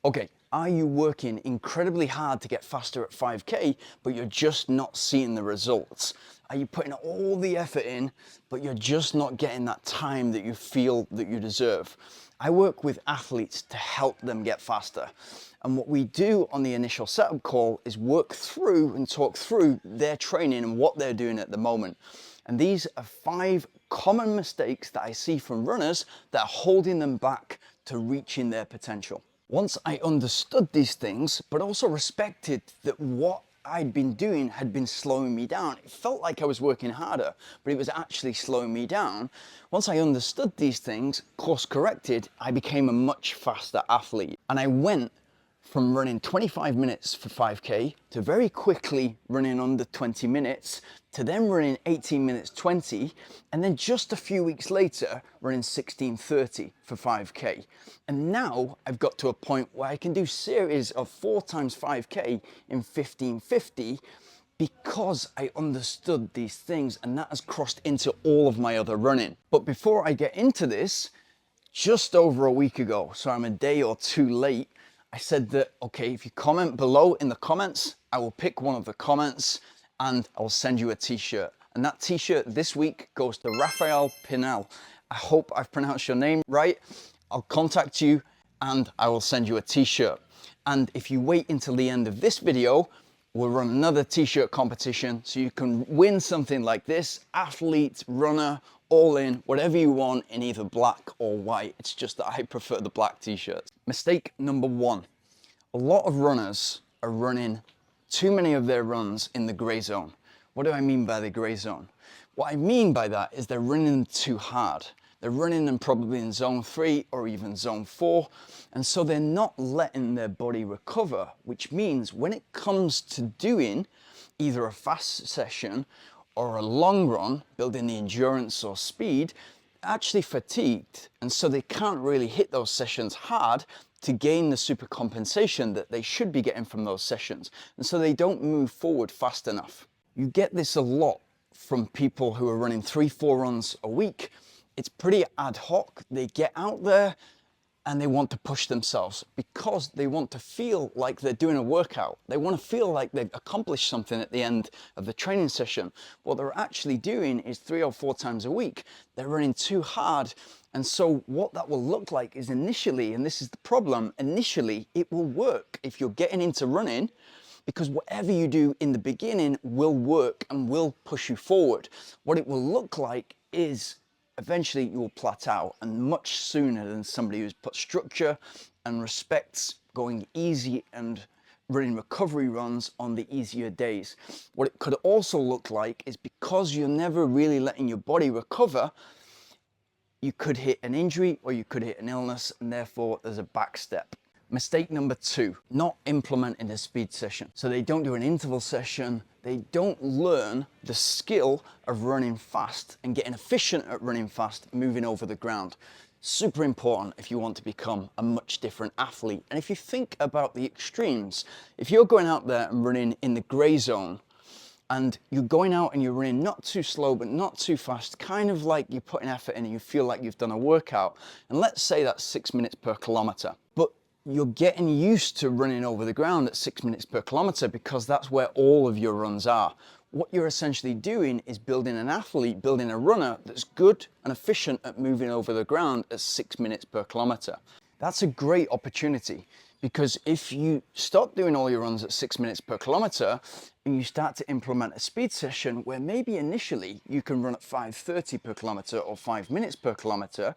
Okay, are you working incredibly hard to get faster at 5K, but you're just not seeing the results? Are you putting all the effort in, but you're just not getting that time that you feel that you deserve? I work with athletes to help them get faster. And what we do on the initial setup call is work through and talk through their training and what they're doing at the moment. And these are 5 common mistakes that I see from runners that are holding them back to reaching their potential. Once I understood these things, but also respected that what I'd been doing had been slowing me down. It felt like I was working harder, but it was actually slowing me down. Once I understood these things, course corrected, I became a much faster athlete. And I went from running 25 minutes for 5K to very quickly running under 20 minutes to then running 18 minutes 20, and then just a few weeks later running 16:30 for 5K. And now I've got to a point where I can do series of 4 times 5K in 15:50 because I understood these things, and that has crossed into all of my other running. But before I get into this, just over a week ago, so I'm a day or two late, I said that, okay, if you comment below in the comments, I will pick one of the comments and I will send you a t-shirt. And that t-shirt this week goes to Raphael Pinel. I hope I've pronounced your name right. I'll contact you and I will send you a t-shirt. And if you wait until the end of this video, we'll run another t-shirt competition so you can win something like this, athlete, runner, all in, whatever you want in either black or white. It's just that I prefer the black t-shirts. Mistake number 1. A lot of runners are running too many of their runs in the gray zone. What do I mean by the gray zone? What I mean by that is they're running them too hard. They're running them probably in zone 3 or even zone 4. And so they're not letting their body recover, which means when it comes to doing either a fast session or a long run, building the endurance or speed, actually fatigued. And so they can't really hit those sessions hard to gain the super compensation that they should be getting from those sessions. And so they don't move forward fast enough. You get this a lot from people who are running 3-4 runs a week. It's pretty ad hoc. They get out there and they want to push themselves because they want to feel like they're doing a workout. They want to feel like they've accomplished something at the end of the training session. What they're actually doing is 3 or 4 times a week, they're running too hard. And so what that will look like is initially, and this is the problem, initially it will work if you're getting into running, because whatever you do in the beginning will work and will push you forward. What it will look like is eventually you will plateau, and much sooner than somebody who's put structure and respects going easy and running recovery runs on the easier days. What it could also look like is because you're never really letting your body recover, you could hit an injury or you could hit an illness, and therefore there's a back step. Mistake number 2, not implementing a speed session. So they don't do an interval session, they don't learn the skill of running fast and getting efficient at running fast, moving over the ground. Super important if you want to become a much different athlete. And if you think about the extremes, if you're going out there and running in the gray zone, and you're going out and you're running not too slow but not too fast, kind of like you're putting effort in and you feel like you've done a workout, and let's say that's 6 minutes per kilometer, but you're getting used to running over the ground at 6 minutes per kilometer because that's where all of your runs are. What you're essentially doing is building an athlete, building a runner that's good and efficient at moving over the ground at 6 minutes per kilometer. That's a great opportunity, because if you stop doing all your runs at 6 minutes per kilometer and you start to implement a speed session where maybe initially you can run at 5:30 per kilometer or 5 minutes per kilometer,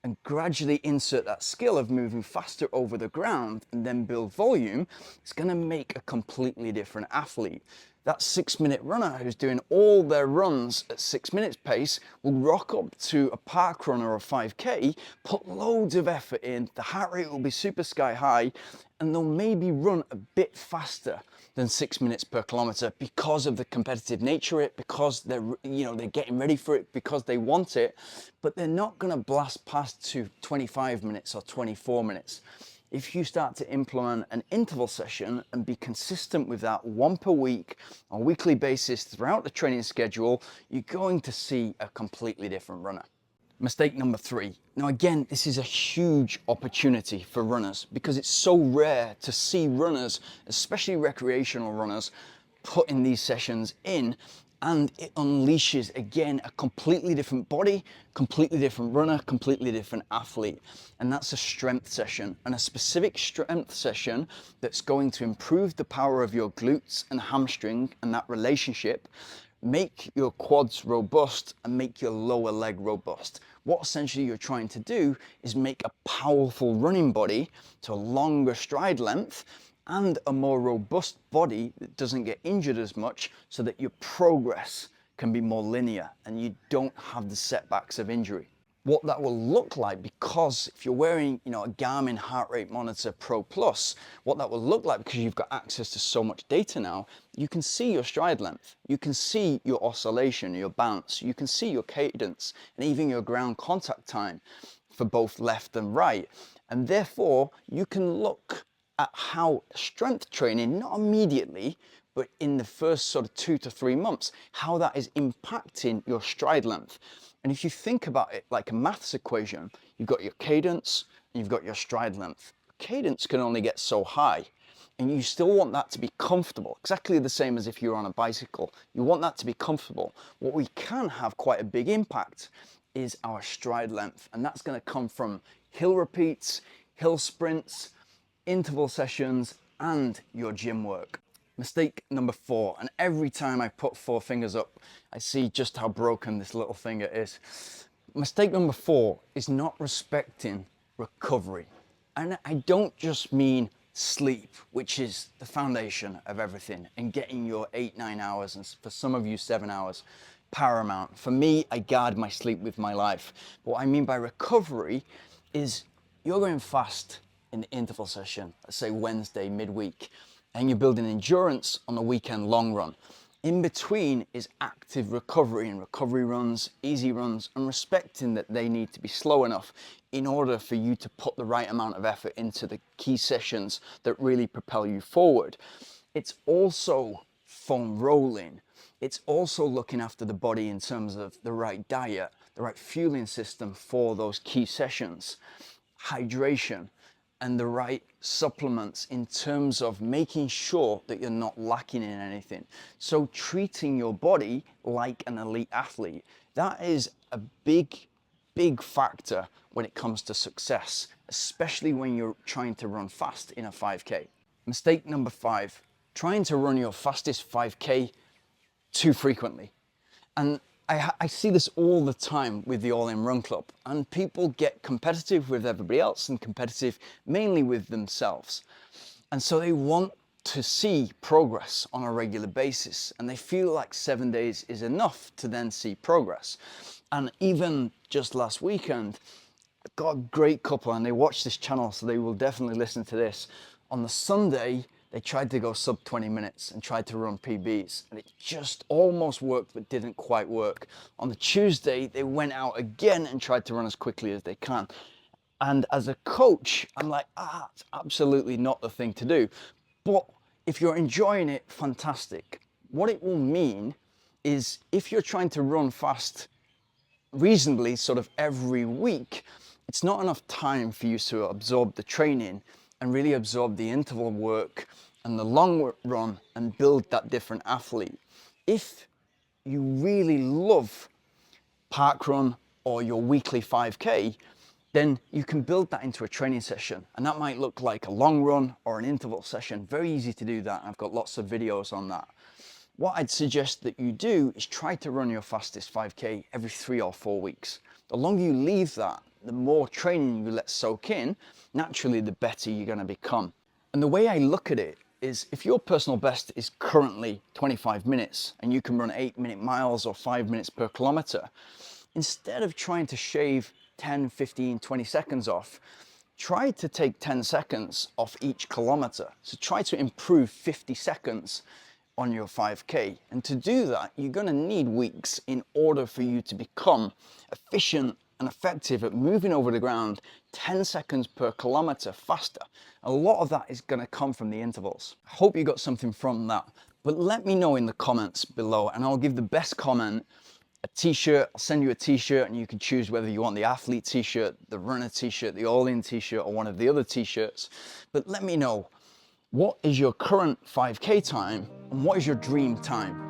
and gradually insert that skill of moving faster over the ground and then build volume, it's going to make a completely different athlete. That 6-minute runner who's doing all their runs at 6 minutes pace will rock up to a park run or a 5K, put loads of effort in, the heart rate will be super sky high, and they'll maybe run a bit faster than 6 minutes per kilometer because of the competitive nature of it, because they're getting ready for it, because they want it, but they're not going to blast past to 25 minutes or 24 minutes. If you start to implement an interval session and be consistent with that 1 per week on a weekly basis throughout the training schedule, you're going to see a completely different runner. Mistake number 3. Now again, this is a huge opportunity for runners because it's so rare to see runners, especially recreational runners, putting these sessions in, and it unleashes again a completely different body, completely different runner, completely different athlete. And that's a strength session, and a specific strength session that's going to improve the power of your glutes and hamstring and that relationship, make your quads robust and make your lower leg robust. What essentially you're trying to do is make a powerful running body to a longer stride length and a more robust body that doesn't get injured as much, so that your progress can be more linear and you don't have the setbacks of injury. What that will look like, because if you're wearing, a Garmin heart rate monitor Pro Plus, what that will look like, because you've got access to so much data now, you can see your stride length, you can see your oscillation, your bounce, you can see your cadence, and even your ground contact time for both left and right. And therefore, you can look at how strength training, not immediately, but in the first sort of 2 to 3 months, how that is impacting your stride length. And if you think about it like a maths equation, you've got your cadence and you've got your stride length. Cadence can only get so high, and you still want that to be comfortable, exactly the same as if you're on a bicycle. You want that to be comfortable. What we can have quite a big impact is our stride length, and that's going to come from hill repeats, hill sprints, interval sessions, and your gym work. Mistake number 4, and every time I put 4 fingers up, I see just how broken this little finger is. Mistake number 4 is not respecting recovery. And I don't just mean sleep, which is the foundation of everything, and getting your 8-9 hours, and for some of you 7 hours, paramount. For me, I guard my sleep with my life. But what I mean by recovery is you're going fast in the interval session, let's say Wednesday midweek, and you're building endurance on a weekend long run. In between is active recovery, and recovery runs, easy runs, and respecting that they need to be slow enough in order for you to put the right amount of effort into the key sessions that really propel you forward. It's also foam rolling. It's also looking after the body in terms of the right diet, the right fueling system for those key sessions, hydration, and the right supplements in terms of making sure that you're not lacking in anything. So treating your body like an elite athlete, that is a big factor when it comes to success, especially when you're trying to run fast in a 5K. Mistake number 5, trying to run your fastest 5K too frequently. And I see this all the time with the All In Run Club, and people get competitive with everybody else and competitive mainly with themselves. And so they want to see progress on a regular basis, and they feel like 7 days is enough to then see progress. And even just last weekend, I got a great couple, and they watch this channel, so they will definitely listen to this. On the Sunday, they tried to go sub 20 minutes and tried to run PBs, and it just almost worked but didn't quite work. On the Tuesday, they went out again and tried to run as quickly as they can. And as a coach, I'm like, it's absolutely not the thing to do. But if you're enjoying it, fantastic. What it will mean is if you're trying to run fast reasonably sort of every week, it's not enough time for you to absorb the training and really absorb the interval work and the long run and build that different athlete. If you really love parkrun or your weekly 5K, then you can build that into a training session. And that might look like a long run or an interval session. Very easy to do that. I've got lots of videos on that. What I'd suggest that you do is try to run your fastest 5K every 3 or 4 weeks. The longer you leave that, the more training you let soak in, naturally the better you're going to become. And the way I look at it is, if your personal best is currently 25 minutes and you can run 8-minute miles or 5 minutes per kilometer, instead of trying to shave 10, 15, 20 seconds off, try to take 10 seconds off each kilometer. So try to improve 50 seconds on your 5K. And to do that, you're going to need weeks in order for you to become efficient and effective at moving over the ground 10 seconds per kilometer faster. A lot of that is going to come from the intervals. I hope you got something from that. But let me know in the comments below, and I'll give the best comment a t-shirt. I'll send you a t-shirt and you can choose whether you want the athlete t-shirt, the runner t-shirt, the all-in t-shirt, or one of the other t-shirts. But let me know, what is your current 5K time and what is your dream time?